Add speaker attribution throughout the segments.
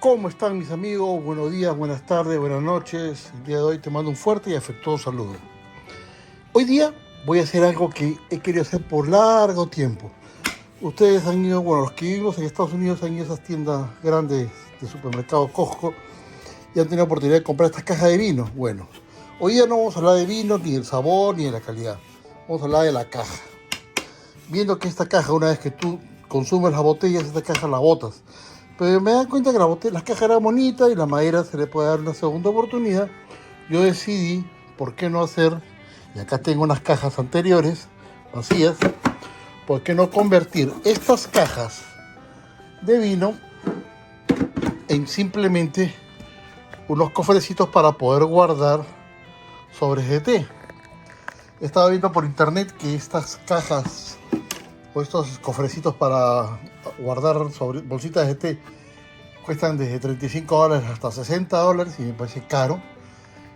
Speaker 1: ¿Cómo están mis amigos? Buenos días, buenas tardes, buenas noches. El día de hoy te mando un fuerte y afectuoso saludo. Hoy día voy a hacer algo que he querido hacer por largo tiempo. Ustedes han ido, bueno, los que vivimos en Estados Unidos han ido a esas tiendas grandes de supermercados Costco y han tenido la oportunidad de comprar estas cajas de vino. Bueno, hoy día no vamos a hablar de vino, ni del sabor, ni de la calidad. Vamos a hablar de la caja. Viendo que esta caja, una vez que tú consumes las botellas, esta caja la botas. Pero me da cuenta que la caja era bonita y la madera se le puede dar una segunda oportunidad. Yo decidí, ¿por qué no hacer? Y acá tengo unas cajas anteriores, vacías. ¿Por qué no convertir estas cajas de vino en simplemente unos cofrecitos para poder guardar sobres de té? Estaba viendo por internet que estas cajas o estos cofrecitos para guardar bolsitas de té cuestan desde $35 hasta $60 y me parece caro.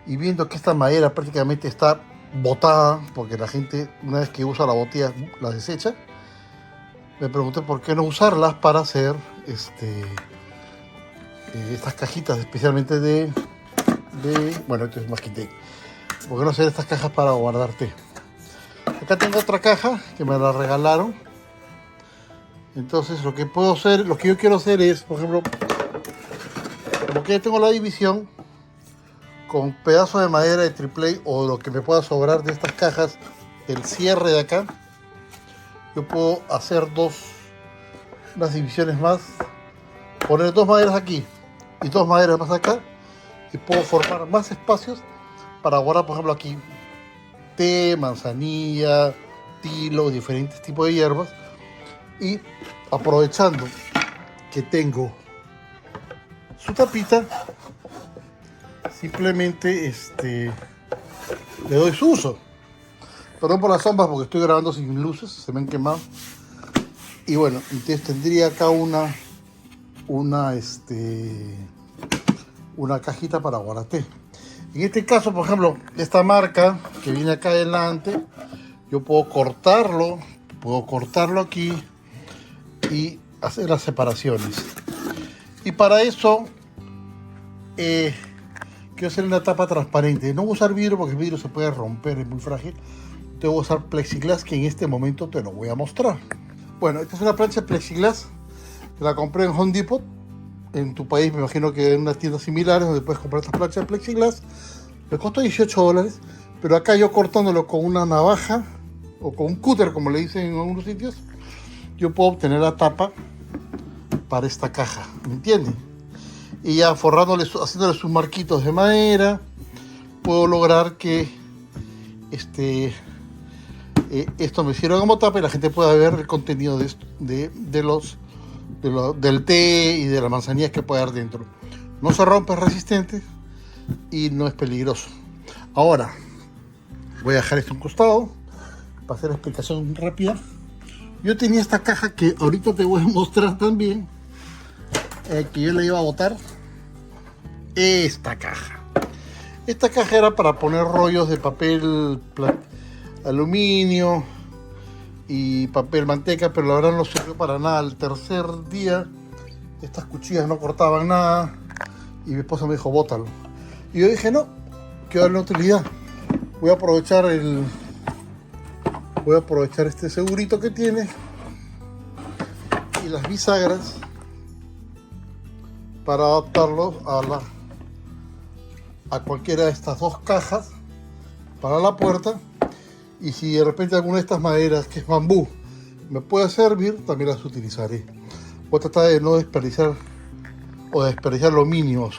Speaker 1: Y viendo que esta madera prácticamente está botada porque la gente una vez que usa la botella la desecha, me pregunté por qué no usarlas para hacer estas cajitas, especialmente bueno, esto es más que té. ¿Por qué no hacer estas cajas para guardar té? Acá tengo otra caja que me la regalaron. Entonces lo que yo quiero hacer es, por ejemplo, como que ya tengo la división con pedazos de madera de AAA o lo que me pueda sobrar de estas cajas, el cierre de acá, yo puedo hacer unas divisiones más, poner dos maderas aquí y dos maderas más acá y puedo formar más espacios para guardar, por ejemplo, aquí té, manzanilla, tilo, diferentes tipos de hierbas. Y aprovechando que tengo su tapita, simplemente le doy su uso. Perdón por las sombras porque estoy grabando sin luces, se me han quemado. Y bueno, entonces tendría acá una cajita para guardar té. En este caso, por ejemplo, esta marca que viene acá adelante, yo puedo cortarlo aquí y hacer las separaciones. Y para eso quiero hacer una tapa transparente. No voy a usar vidrio porque el vidrio se puede romper, es muy frágil. Tengo que usar plexiglas, que en este momento te lo voy a mostrar. Bueno, esta es una plancha de plexiglas que la compré en Home Depot. En tu país me imagino que en unas tiendas similares donde puedes comprar estas planchas de plexiglas. Me costó $18, pero acá yo cortándolo con una navaja o con un cúter, como le dicen en algunos sitios, yo puedo obtener la tapa para esta caja, ¿me entienden? Y ya haciéndole sus marquitos de madera, puedo lograr que esto me sirva como tapa y la gente pueda ver el contenido del té y de las manzanillas que puede haber dentro. No se rompe, es resistente y no es peligroso. Ahora voy a dejar esto a un costado para hacer la explicación rápida. Yo tenía esta caja que ahorita te voy a mostrar también, que yo la iba a botar. Esta caja era para poner rollos de papel aluminio y papel manteca, pero la verdad no sirvió para nada. Al tercer día estas cuchillas no cortaban nada y mi esposa me dijo bótalo. Y yo dije no, quiero darle utilidad. Voy a aprovechar este segurito que tiene y las bisagras para adaptarlo a cualquiera de estas dos cajas para la puerta. Y si de repente alguna de estas maderas que es bambú me puede servir, también las utilizaré. Voy a tratar de no desperdiciar o de desperdiciar lo mínimo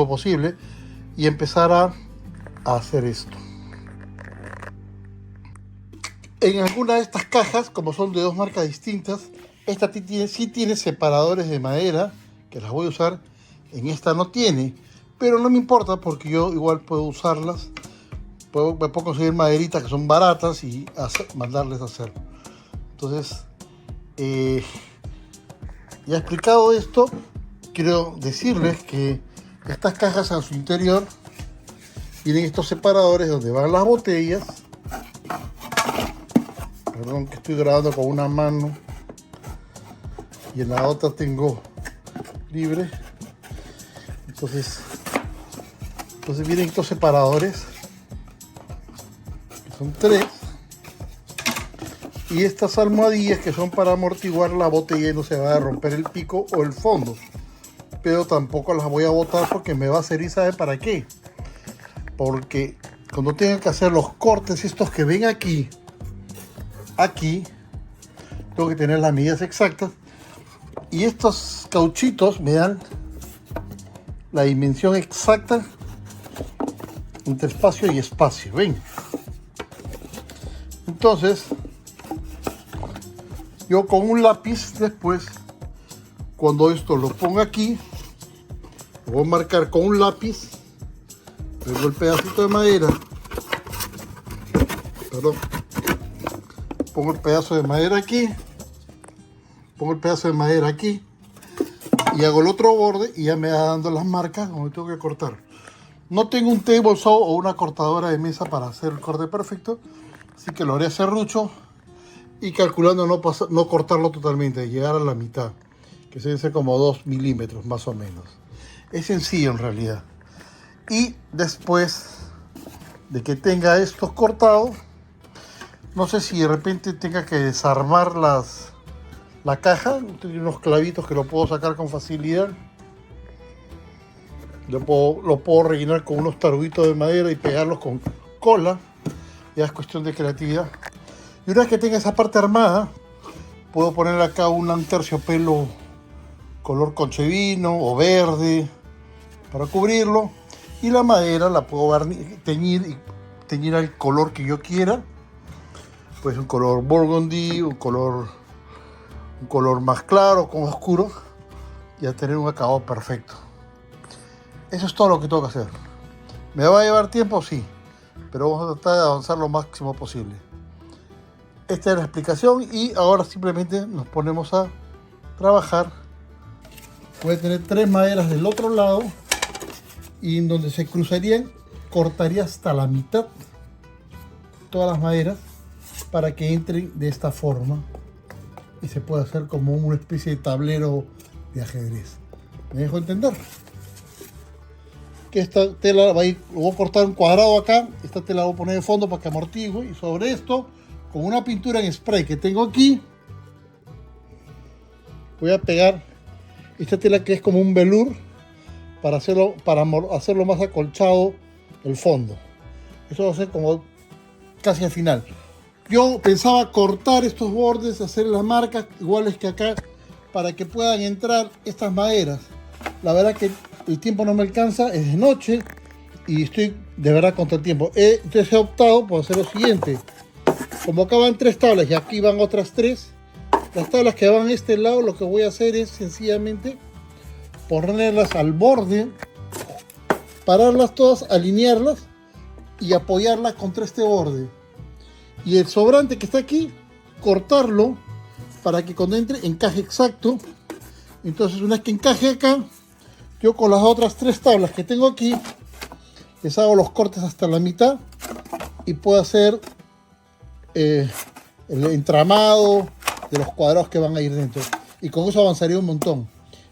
Speaker 1: posible y empezar a hacer esto. En alguna de estas cajas, como son de dos marcas distintas, esta sí tiene separadores de madera, que las voy a usar. En esta no tiene, pero no me importa porque yo igual puedo usarlas. Me puedo conseguir maderitas que son baratas y mandarles a hacer. Entonces, ya explicado esto, quiero decirles que estas cajas en su interior tienen estos separadores donde van las botellas. Perdón que estoy grabando con una mano y en la otra tengo libre. Entonces vienen estos separadores, que son 3. Y estas almohadillas que son para amortiguar la botella y no se va a romper el pico o el fondo. Pero tampoco las voy a botar porque me va a servir, ¿sabe para qué? Porque cuando tenga que hacer los cortes estos que ven aquí, tengo que tener las medidas exactas. Y estos cauchitos me dan la dimensión exacta entre espacio y espacio, ¿ven? Entonces, yo con un lápiz después, cuando esto lo ponga aquí, lo voy a marcar con un lápiz, pego el pedacito de madera, perdón, pongo el pedazo de madera aquí, pongo el pedazo de madera aquí, y hago el otro borde y ya me va dando las marcas donde tengo que cortar. No tengo un table saw o una cortadora de mesa para hacer el corte perfecto, así que lo haré a serrucho y calculando no cortarlo totalmente, llegar a la mitad, que se dice como 2 milímetros más o menos. Es sencillo en realidad. Y después de que tenga estos cortados, no sé si de repente tenga que desarmar la caja. Tiene unos clavitos que lo puedo sacar con facilidad. Lo puedo rellenar con unos taruguitos de madera y pegarlos con cola. Ya es cuestión de creatividad. Y una vez que tenga esa parte armada, puedo poner acá un terciopelo color conchevino o verde para cubrirlo. Y la madera la puedo teñir al color que yo quiera. Pues un color burgundy, un color más claro, con oscuro, y a tener un acabado perfecto. Eso es todo lo que tengo que hacer. ¿Me va a llevar tiempo? Sí, pero vamos a tratar de avanzar lo máximo posible. Esta es la explicación y ahora simplemente nos ponemos a trabajar. Voy a tener 3 maderas del otro lado y en donde se cruzarían cortaría hasta la mitad todas las maderas para que entren de esta forma y se puede hacer como una especie de tablero de ajedrez. ¿Me dejo entender? Que esta tela va a ir, lo voy a cortar un cuadrado acá, esta tela la voy a poner de fondo para que amortigue, y sobre esto, con una pintura en spray que tengo aquí, voy a pegar esta tela que es como un velour para hacerlo más acolchado el fondo. Eso va a ser como casi al final. Yo pensaba cortar estos bordes, hacer las marcas iguales que acá para que puedan entrar estas maderas. La verdad que el tiempo no me alcanza, es de noche y estoy de verdad contra el tiempo. Entonces he optado por hacer lo siguiente. Como acá van 3 tablas y aquí van otras 3, las tablas que van a este lado, lo que voy a hacer es sencillamente ponerlas al borde, pararlas todas, alinearlas y apoyarlas contra este borde. Y el sobrante que está aquí, cortarlo para que cuando entre encaje exacto. Entonces una vez que encaje acá, yo con las otras 3 tablas que tengo aquí, les hago los cortes hasta la mitad y puedo hacer el entramado de los cuadrados que van a ir dentro. Y con eso avanzaría un montón.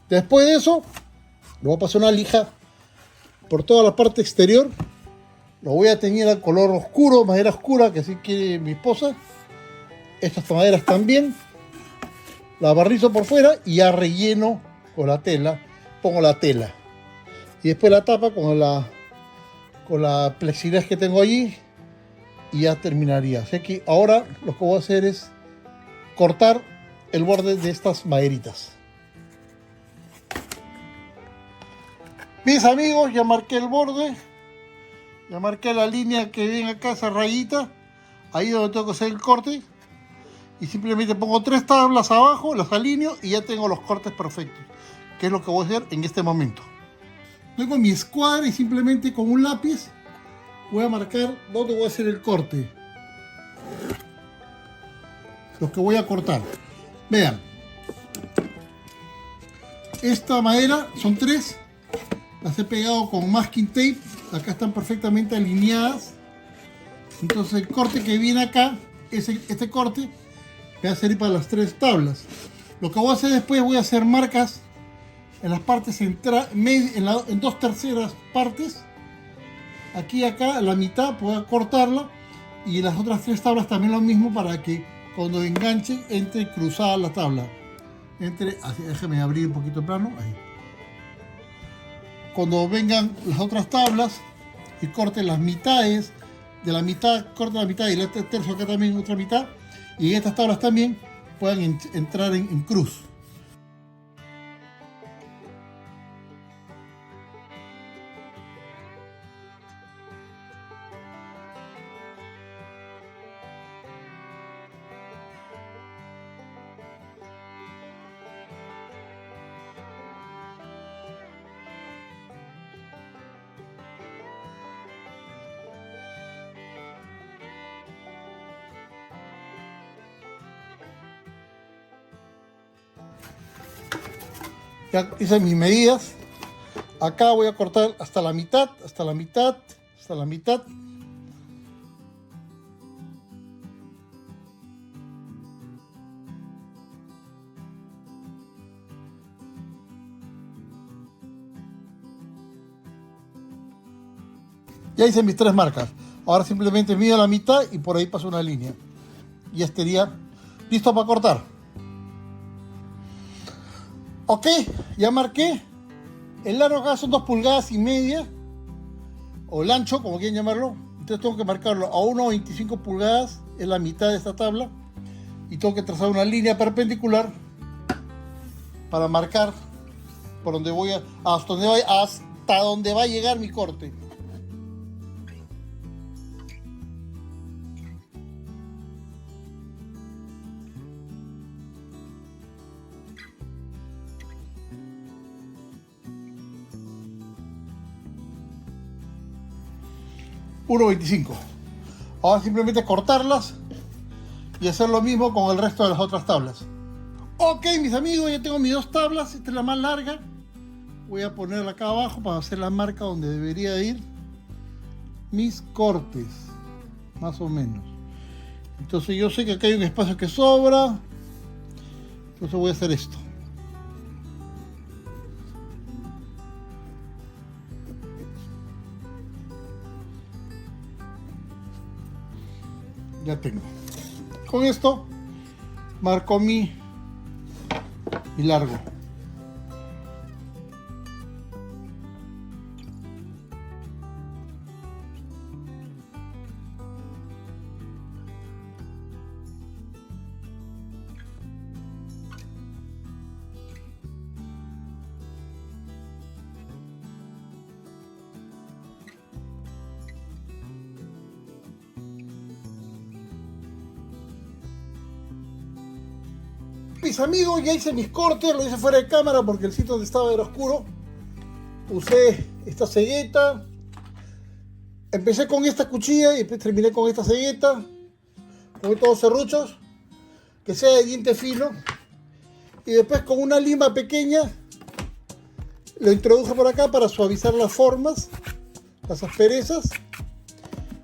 Speaker 1: Después de eso, le voy a pasar una lija por toda la parte exterior. Lo voy a teñir al color oscuro, madera oscura, que así quiere mi esposa. Estas maderas también. La barrizo por fuera y ya relleno con la tela. Pongo la tela. Y después la tapa con la plexiglas que tengo allí. Y ya terminaría. Así que ahora lo que voy a hacer es cortar el borde de estas maderitas. Mis amigos, ya marqué el borde. Ya marqué la línea que viene acá, esa rayita. Ahí donde tengo que hacer el corte. Y simplemente pongo 3 tablas abajo, las alineo y ya tengo los cortes perfectos. Que es lo que voy a hacer en este momento. Tengo mi escuadra y simplemente con un lápiz voy a marcar dónde voy a hacer el corte. Lo que voy a cortar. Vean. Esta madera son 3. Las he pegado con masking tape. Acá están perfectamente alineadas. Entonces el corte que viene acá, este corte, me va a servir para las 3 tablas. Lo que voy a hacer después, voy a hacer marcas en las partes en 2/3 partes. Aquí y acá, la mitad, pueda cortarla. Y las otras 3 tablas también lo mismo, para que cuando enganche entre cruzada la tabla. Así, déjame abrir un poquito el plano. Ahí. Cuando vengan las otras tablas y corte las mitades, de la mitad corta la mitad y el tercio acá también otra mitad. Y estas tablas también puedan entrar en cruz. Ya hice mis medidas. Acá voy a cortar hasta la mitad, hasta la mitad, hasta la mitad. Ya hice mis 3 marcas. Ahora simplemente mido la mitad y por ahí paso una línea. Y ya estaría listo para cortar. Ok, ya marqué. El largo acá son 2,5 pulgadas, o el ancho, como quieran llamarlo. Entonces tengo que marcarlo a 1,25 pulgadas, es la mitad de esta tabla. Y tengo que trazar una línea perpendicular para marcar por donde voy hasta donde va a llegar mi corte. $1.25. Ahora simplemente cortarlas y hacer lo mismo con el resto de las otras tablas. Ok, mis amigos, ya tengo mis 2 tablas. Esta es la más larga. Voy a ponerla acá abajo para hacer la marca donde debería ir mis cortes, más o menos. Entonces yo sé que acá hay un espacio que sobra, entonces voy a hacer esto. Ya tengo. Con esto marco mi largo. Mis amigos, ya hice mis cortes, lo hice fuera de cámara porque el sitio donde estaba era oscuro. Usé esta cegueta. Empecé con esta cuchilla y después terminé con esta cegueta. Con estos serruchos, que sea de diente fino. Y después con una lima pequeña lo introduje por acá para suavizar las formas, las asperezas.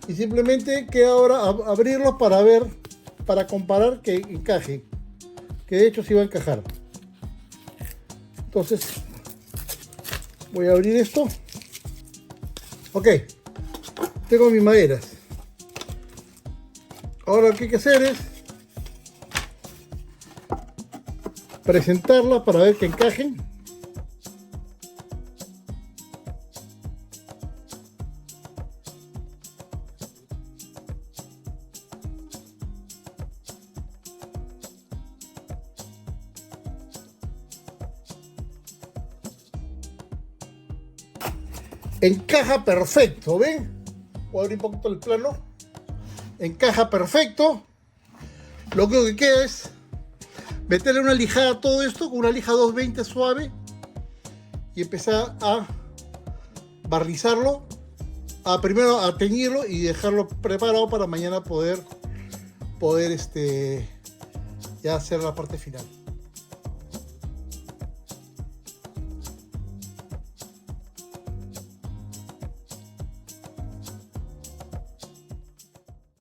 Speaker 1: Y simplemente queda ahora abrirlos para ver, para comparar que encaje. Que de hecho sí va a encajar. Entonces voy a abrir esto. Ok, tengo mis maderas. Ahora lo que hay que hacer es presentarlas para ver que encajen. Encaja perfecto, ¿ven? Voy a abrir un poquito el plano. Encaja perfecto. Lo único que queda es meterle una lijada a todo esto con una lija 220 suave y empezar a barnizarlo, primero a teñirlo y dejarlo preparado para mañana poder ya hacer la parte final.